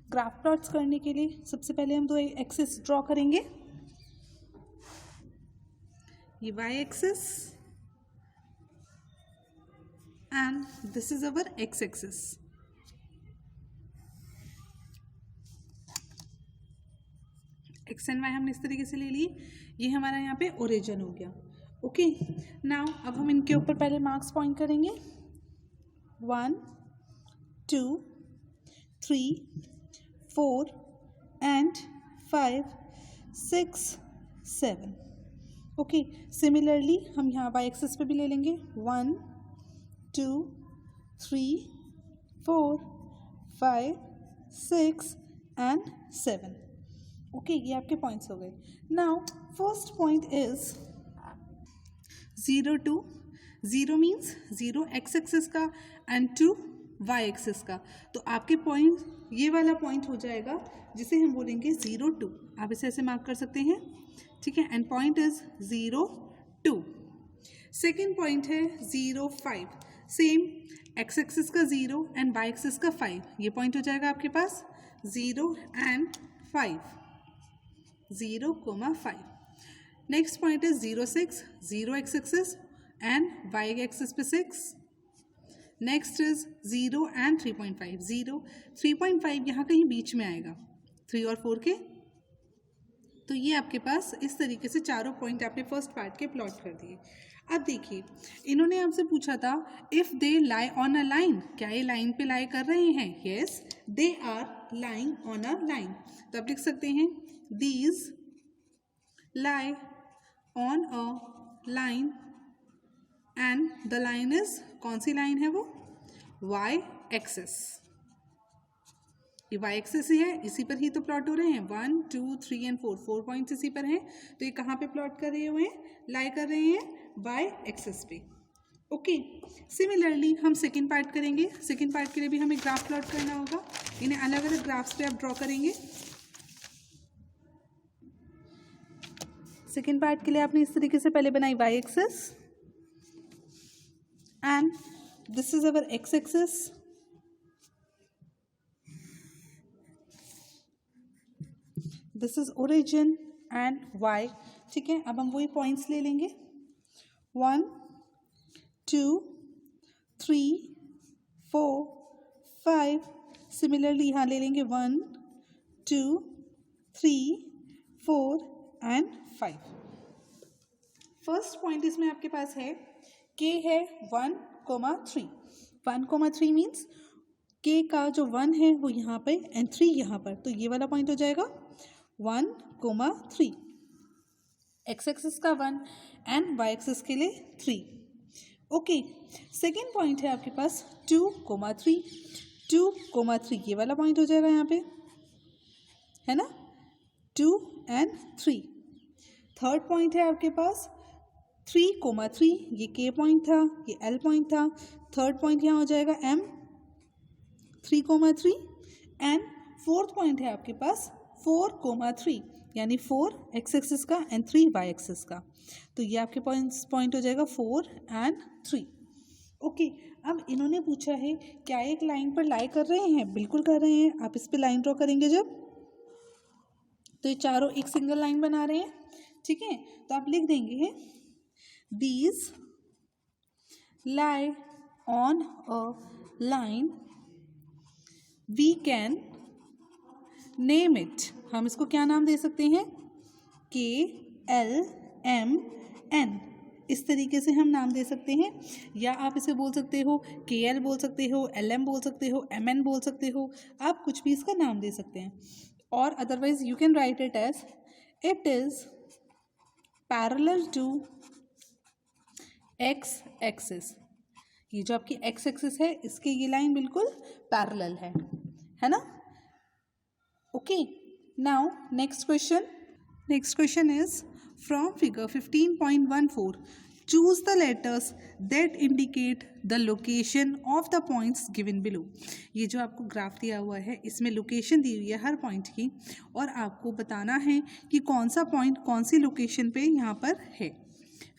Graph plots करने के लिए सबसे पहले हम दो एक्सिस ड्रॉ करेंगे। ये Y axis and this is our X axis. X and Y हमने इस तरीके से ले लिए, ये हमारा यहाँ पे ओरिजिन हो गया। ओके, नाउ अब हम इनके ऊपर पहले मार्क्स पॉइंट करेंगे। 1 2 3 4 एंड 5 6 7। ओके, सिमिलरली हम यहाँ वाई एक्सिस पे भी ले लेंगे 1 2 3 4 5 6 एंड 7। ओके, ये आपके पॉइंट्स हो गए। Now first point is 0 2। 0 means 0 X axis का एंड 2 वाई एक्सिस का। तो आपके पॉइंट ये वाला पॉइंट हो जाएगा जिसे हम बोलेंगे 0 2। आप इसे ऐसे मार्क कर सकते हैं, ठीक है। And point is 0 2। Second point है 0 5। सेम एक्स एक्सिस का 0 एंड वाई एक्सिस का 5। ये पॉइंट हो जाएगा आपके पास 0 and 5, 0, 5। Next point is 0 6। 0 X axis and Y axis पे 6। Next is 0 and 3.5। 0 3.5 यहाँ कहीं बीच में आएगा 3 और 4 के। तो ये आपके पास इस तरीके से चारों पॉइंट आपने फर्स्ट पार्ट के प्लॉट कर दिए। अब देखिए, इन्होंने आपसे पूछा था if they lie on a line, क्या ये लाइन पे लाई कर रहे हैं? Yes, they are lying on a line. तो आप लिख सकते हैं these lie on a line and the line is, कौन सी लाइन है वो? Y axis. ये वाई एक्सिस ही है, इसी पर ही तो प्लॉट हो रहे हैं। 1 2 3 एंड 4, 4 पॉइंट्स इसी पर हैं। तो ये कहाँ पे प्लॉट कर रहे हुए हैं? लाई कर रहे हैं वाई एक्सिस पे। ओके, सिमिलरली हम सेकेंड पार्ट करेंगे। सेकेंड पार्ट के लिए भी हमें ग्राफ प्लॉट करना होगा। इन्हें अलग अलग ग्राफ्स पे आप ड्रॉ करेंगे। सेकेंड पार्ट के लिए आपने इस तरीके से पहले बनाई Y axis and this is our X axis. This is origin and Y, ठीक है। अब हम वही पॉइंट्स ले लेंगे 1 2 3 4 5। सिमिलरली यहाँ ले लेंगे 1 2 3 4 एंड 5। फर्स्ट पॉइंट इसमें आपके पास है के है 1, 3। 1, 3 मीन्स के का जो 1 है वो यहाँ पे एंड 3 यहाँ पर। तो ये वाला पॉइंट हो जाएगा 1, 3। एक्स एक्सिस का 1 एंड वाई एक्सिस के लिए 3। ओके, सेकेंड पॉइंट है आपके पास 2, 3। 2, 3 ये वाला पॉइंट हो जाएगा यहाँ पे, है ना, 2 एंड 3। थर्ड पॉइंट है आपके पास 3, 3। ये के पॉइंट था, ये एल पॉइंट था। थर्ड पॉइंट यहाँ हो जाएगा एम, 3, 3। एंड फोर्थ पॉइंट है आपके पास 4, 3, यानी 4 एक्स एक्सिस का एंड 3 वाई एक्सिस का। तो ये आपके पॉइंट हो जाएगा 4 एंड 3। ओके, अब इन्होंने पूछा है क्या एक लाइन पर लाई कर रहे हैं? बिल्कुल कर रहे हैं। आप इस पर लाइन ड्रॉ करेंगे जब, तो ये चारों एक सिंगल लाइन बना रहे हैं, ठीक है। तो आप लिख देंगे these lie on a line, we can name it. हम इसको क्या नाम दे सकते हैं? के एल एम एन, इस तरीके से हम नाम दे सकते हैं। या आप इसे बोल सकते हो के एल बोल सकते हो, एल एम बोल सकते हो, एम एन बोल सकते हो। आप कुछ भी इसका नाम दे सकते हैं। और otherwise you can write it as it is parallel to X axis. ये जो आपकी एक्स एक्सिस है इसके ये लाइन बिल्कुल पैरेलल है ना। Okay, now next question is from figure 15.14 choose the letters that indicate the location of the points given below। ये जो आपको ग्राफ दिया हुआ है इसमें लोकेशन दी हुई है हर पॉइंट की, और आपको बताना है कि कौन सा पॉइंट कौन सी लोकेशन पे यहाँ पर है।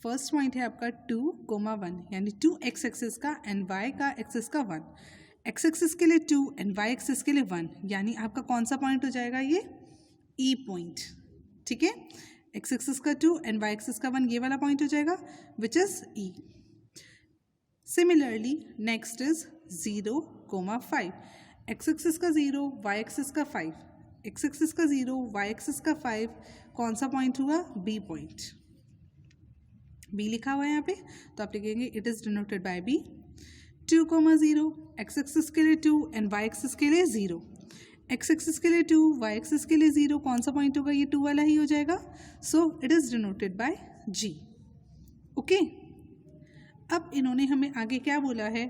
फर्स्ट पॉइंट है आपका 2, 1, यानी 2 एक्स एक्सिस का एंड वाई का एक्सिस का 1। एक्स एक्सिस के लिए 2 एंड वाई एक्सिस के लिए 1, यानी आपका कौन सा पॉइंट हो जाएगा, ये ई पॉइंट. ठीक है, एक्स एक्सिस का 2 एंड वाई एक्सिस का 1, ये वाला पॉइंट हो जाएगा which is E. Similarly next is 0, 5. X axis का 0, वाई एक्सिस का 5. एक्स एक्सिस का 0, वाई एक्सिस का 5, कौन सा पॉइंट हुआ, बी पॉइंट. बी लिखा हुआ है यहाँ पे, तो आप लिखेंगे it is denoted by B. 2, 0, X axis के लिए 2 एंड वाई एक्सिस के लिए 0. एक्स एक्सिस के लिए 2, वाई एक्सिस के लिए 0, कौन सा पॉइंट होगा, ये 2 वाला ही हो जाएगा. So it is denoted by G. Okay, अब इन्होंने हमें आगे क्या बोला है,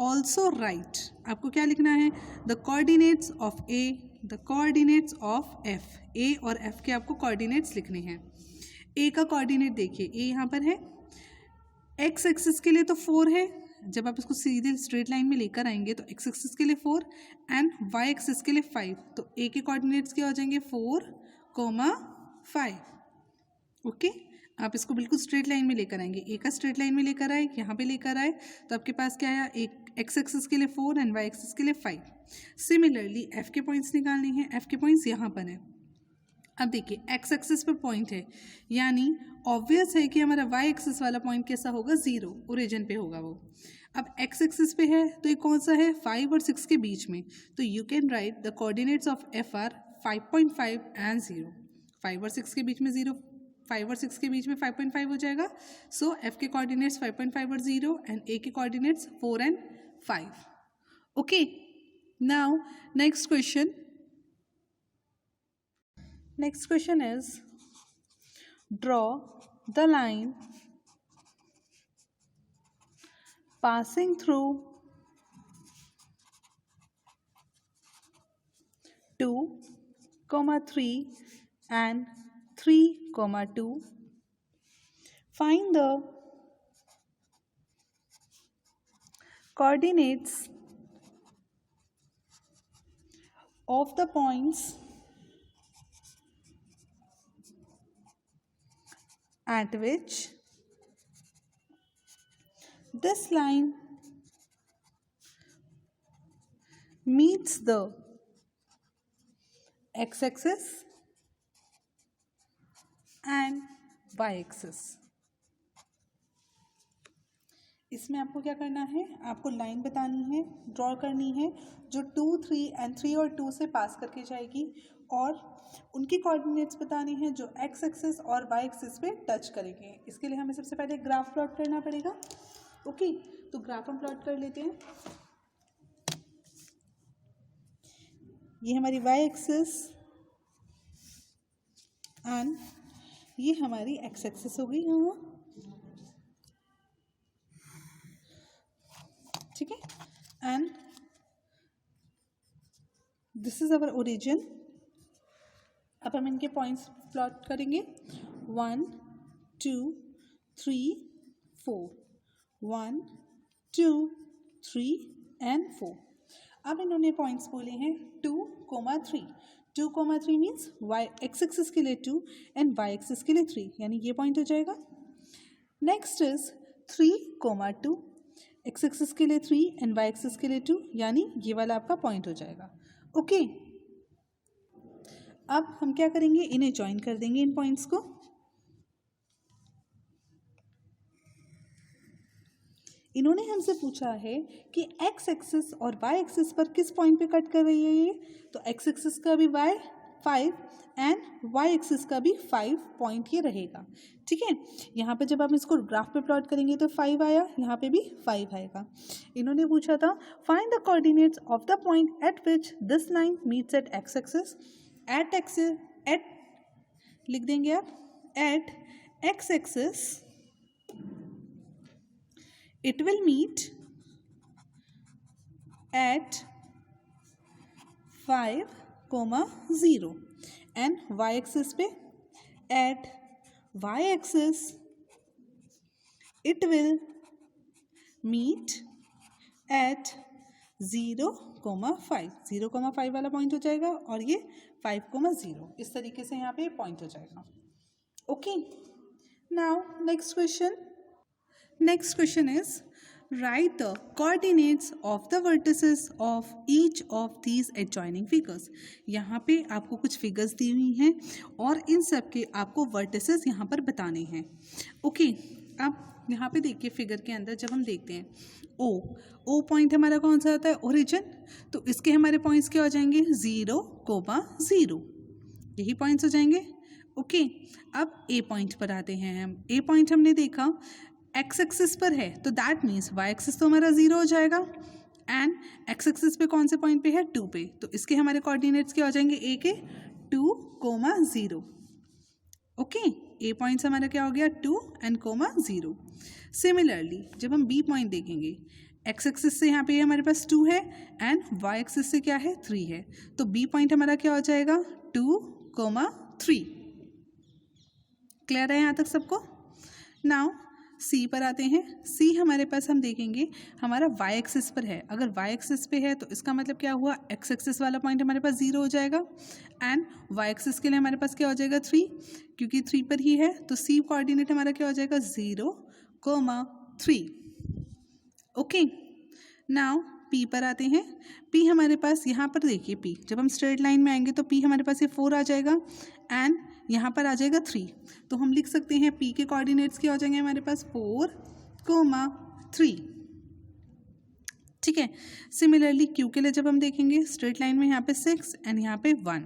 ऑल्सो राइट. आपको क्या लिखना है, the coordinates of A, the coordinates of F. A और एफ के आपको कोऑर्डिनेट्स लिखने हैं. ए का कोऑर्डिनेट देखिए, ए यहाँ पर है, एक्स एक्सिस के लिए तो 4 है. जब आप इसको सीधे स्ट्रेट लाइन में लेकर आएंगे तो एक्स एक्सिस के लिए 4 एंड वाई एक्सिस के लिए 5. तो ए के कोऑर्डिनेट्स क्या हो जाएंगे, 4, 5. ओके, आप इसको बिल्कुल स्ट्रेट लाइन में लेकर आएंगे. ए का स्ट्रेट लाइन में लेकर आए, यहाँ पे लेकर आए, तो आपके पास क्या आया, एक एक्स एक्सिस के लिए 4 एंड वाई एक्सिस के लिए 5. सिमिलरली एफ के पॉइंट्स निकालने हैं. एफ के पॉइंट्स यहाँ पर हैं. अब देखिए एक्स एक्सिस पे पॉइंट है, यानी ऑब्वियस है कि हमारा वाई एक्सिस वाला पॉइंट कैसा होगा, 0, ओरिजिन पे होगा वो. अब एक्स एक्सिस पे है तो ये कौन सा है, 5 और 6 के बीच में. तो you can right the coordinates of F R 5.5 and 0. 5 और 6 के बीच में 0, 5 और 6 के बीच में 5.5 हो जाएगा. सो एफ के कोऑर्डिनेट्स 5.5 और 0 एंड ए के coordinates 4 and 5. Okay, now next question. Next question is, draw the line passing through 2, 3 and 3, 2. Find the coordinates of the points at which this line meets the x-axis and y-axis. इसमें आपको क्या करना है, आपको line बतानी है, draw करनी है, जो 2, 3 एंड 3 और 2 से पास करके जाएगी, और उनकी कोऑर्डिनेट्स बताने हैं जो एक्स एक्सिस और वाई एक्सिस पे टच करेंगे. इसके लिए हमें सबसे पहले ग्राफ प्लॉट करना पड़ेगा. ओके, तो ग्राफ हम प्लॉट कर लेते हैं. ये हमारी वाई एक्सिस एंड ये हमारी एक्स एक्सिस हो गई यहाँ. ठीक है, and this is our origin. अब हम इनके पॉइंट्स प्लॉट करेंगे. 1, 2, 3, 4. 1, 2, 3 एंड 4. अब इन्होंने पॉइंट्स बोले हैं 2, 3. 2, 3 मीन्स वाई एक्स एक्सिस के लिए 2 एंड वाई एक्सिस के लिए 3, यानी ये पॉइंट हो जाएगा. Next is 3, 2. एक्स एक्सिस के लिए 3 एंड वाई एक्सिस के लिए 2, यानी ये वाला आपका पॉइंट हो जाएगा. ओके, अब हम क्या करेंगे, इन्हें ज्वाइन कर देंगे, इन पॉइंट्स को. इन्होंने हमसे पूछा है कि एक्स एक्सिस और वाई एक्सिस पर किस पॉइंट पे कट कर रही है ये. तो एक्स एक्सिस का भी वाई 5 एंड वाई एक्सिस का भी 5 पॉइंट ये रहेगा. ठीक है, यहाँ पे जब आप इसको ग्राफ पे प्लॉट करेंगे तो 5 आया, यहाँ पे भी 5 आएगा. इन्होंने पूछा था find the coordinates of the point at which this line meets at X axis. At लिख देंगे आप, at X axis it will meet at 5, 0 and y axis पे at y axis it will meet at 0, 5. 0, 5 वाला point हो जाएगा और ये 5, 0. इस तरीके से यहाँ पे पॉइंट हो जाएगा. Okay, now next question. Next question is, Write the coordinates of the vertices of each of these adjoining figures. यहाँ पे आपको कुछ फिगर्स दी हुई हैं और इन सब के आपको वर्टिसेस यहाँ पर बताने हैं. ओके, अब यहाँ पे देखिए फिगर के अंदर जब हम देखते हैं ओ पॉइंट हमारा कौन सा आता है, ओरिजिन. तो इसके हमारे पॉइंट्स क्या हो जाएंगे, 0, 0. यही पॉइंट्स हो जाएंगे. ओके, अब ए पॉइंट पर आते हैं हम. ए पॉइंट हमने देखा एक्स एक्सिस पर है, तो दैट मीन्स वाई एक्सिस तो हमारा 0 हो जाएगा. एंड एक्स एक्सिस पे कौन से पॉइंट पे है, 2 पे. तो इसके हमारे कोऑर्डिनेट्स क्या हो जाएंगे, ए के 2, 0. ओके, ए पॉइंट्स हमारा क्या हो गया, 2 एंड 0. सिमिलरली जब हम बी पॉइंट देखेंगे, एक्स एक्सिस से यहाँ पे हमारे पास 2 है एंड वाई एक्सिस से क्या है, 3 है. तो बी पॉइंट हमारा क्या हो जाएगा, 2, 3. क्लियर है यहाँ तक सबको. नाउ सी पर आते हैं. सी हमारे पास हम देखेंगे हमारा वाई एक्सिस पर है. अगर वाई एक्सिस पे है तो इसका मतलब क्या हुआ, एक्स एक्सिस वाला पॉइंट हमारे पास 0 हो जाएगा एंड वाई एक्सिस के लिए हमारे पास क्या हो जाएगा, 3, क्योंकि 3 पर ही है. तो सी कोऑर्डिनेट हमारा क्या हो जाएगा, 0, 3. ओके, नाउ पी पर आते हैं. पी हमारे पास यहाँ पर देखिए, पी जब हम स्ट्रेट लाइन में आएंगे तो पी हमारे पास ये 4 आ जाएगा एंड यहाँ पर आ जाएगा 3. तो हम लिख सकते हैं पी के कोऑर्डिनेट्स क्या हो जाएंगे हमारे पास, 4, 3. ठीक है. सिमिलरली क्यू के लिए जब हम देखेंगे स्ट्रेट लाइन में यहाँ पे 6 एंड यहाँ पे 1.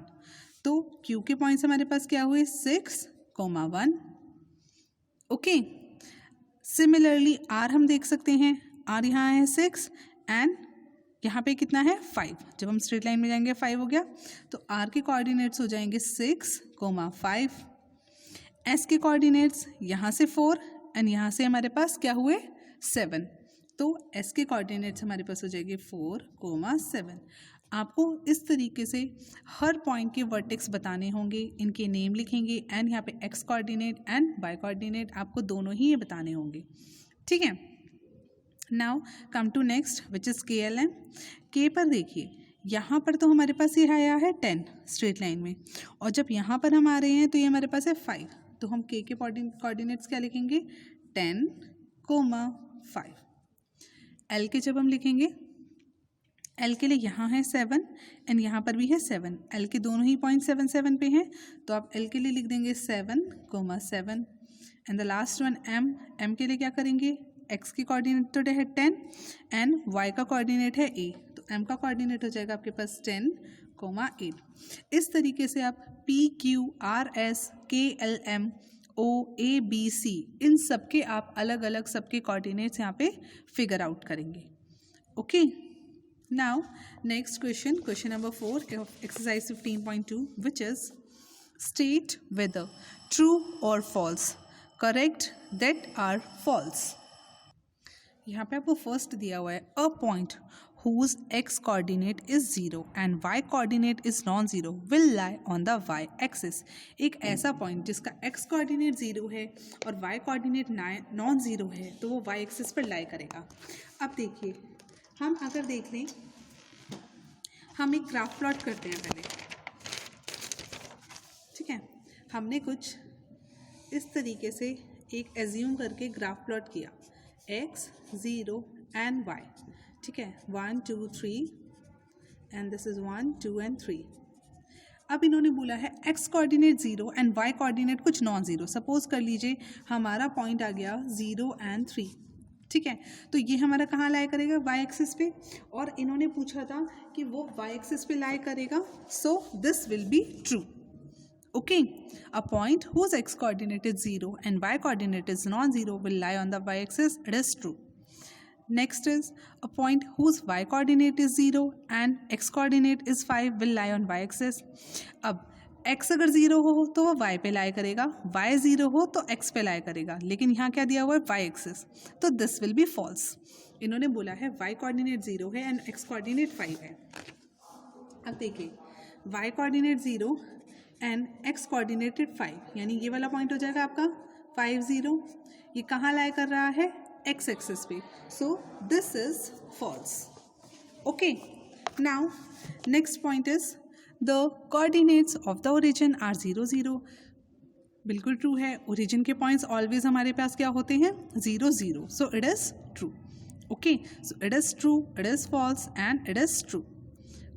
तो क्यू के पॉइंट्स हमारे पास क्या हुए, 6, 1. ओके. सिमिलरली आर हम देख सकते हैं, आर यहाँ है 6 एंड यहाँ पे कितना है, 5. जब हम स्ट्रेट लाइन में जाएंगे 5 हो गया. तो आर के कोऑर्डिनेट्स हो जाएंगे 6, 5. एस के कोऑर्डिनेट्स यहाँ से 4 एंड यहाँ से हमारे पास क्या हुए, 7. तो एस के कोऑर्डिनेट्स हमारे पास हो जाएंगे 4, 7. आपको इस तरीके से हर पॉइंट के वर्टेक्स बताने होंगे, इनके नेम लिखेंगे एंड यहाँ पे X coordinate and Y coordinate आपको दोनों ही ये बताने होंगे. ठीक है. Now come to next which is KLM. K पर देखिए, यहाँ पर तो हमारे पास ये आया है 10 स्ट्रेट लाइन में, और जब यहाँ पर हम आ रहे हैं तो ये हमारे पास है 5. तो हम के कोऑर्डिनेट्स क्या लिखेंगे, 10, 5. एल के जब हम लिखेंगे, एल के लिए यहाँ है 7 एंड यहाँ पर भी है 7. एल के दोनों ही पॉइंट 7, 7 पे हैं, तो आप एल के लिए लिख देंगे 7, 7. And the last one M. M के लिए क्या करेंगे, एक्स की कोऑर्डिनेट तो है 10 एंड वाई का कोऑर्डिनेट है ए. तो एम का कोऑर्डिनेट हो जाएगा आपके पास 10, 8. इस तरीके से आप P, Q, R, S, K, L, M, O, A, B, C, इन सब के आप अलग अलग सबके कोऑर्डिनेट्स यहाँ पे फिगर आउट करेंगे. Okay. Now next question number 4 of exercise 15.2 which is state whether true और false, correct, that are false. यहाँ पे आपको फर्स्ट दिया हुआ है a point whose x coordinate is 0 and y coordinate is non-zero will lie on the y axis. एक ऐसा point जिसका x कोऑर्डिनेट 0 है और y कोऑर्डिनेट नॉन ज़ीरो है तो वो y एक्सिस पर लाई करेगा. अब देखिए, हम अगर देख लें, हम एक ग्राफ प्लॉट करते हैं पहले. ठीक है. हमने कुछ इस तरीके से एक एज्यूम करके ग्राफ प्लॉट किया, x, 0 एंड y. ठीक है, 1, 2, 3 एंड दिस इज़ 1, 2 एंड 3. अब इन्होंने बोला है x coordinate 0 and y coordinate कुछ नॉन ज़ीरो. सपोज कर लीजिए हमारा पॉइंट आ गया 0 एंड 3. ठीक है, तो ये हमारा कहाँ लाई करेगा, y एक्सिस पे, और इन्होंने पूछा था कि वो y एक्सिस पे लाई करेगा. So this will be true. Okay, a point whose x coordinate is 0 and y coordinate is non-zero will lie on the y axis. It is true. Next is a point whose y coordinate is 0 and x coordinate is 5 will lie on y axis. अब x अगर 0 हो तो वो y पे लाई करेगा, y 0 हो तो x पे लाई करेगा, लेकिन यहाँ क्या दिया हुआ है, y एक्सिस. तो दिस विल बी फॉल्स. इन्होंने बोला है y कोऑर्डिनेट 0 है एंड x कोऑर्डिनेट 5 है. अब देखिए, y coordinate 0 and x coordinated 5, यानी ये वाला पॉइंट हो जाएगा आपका 5, 0. ये कहाँ लाई कर रहा है, x एक्सिस पे. So this is false. Okay. Now next point is the coordinates of the origin are 0, 0. बिल्कुल ट्रू है. ओरिजिन के पॉइंट्स ऑलवेज हमारे पास क्या होते हैं, 0, 0. So it is true. Okay, so it is true, it is false and it is true.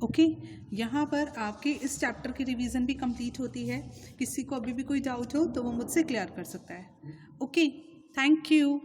Okay, यहाँ पर आपके इस चैप्टर की रिवीजन भी कंप्लीट होती है। किसी को अभी भी कोई डाउट हो तो वो मुझसे क्लियर कर सकता है। Okay, thank you.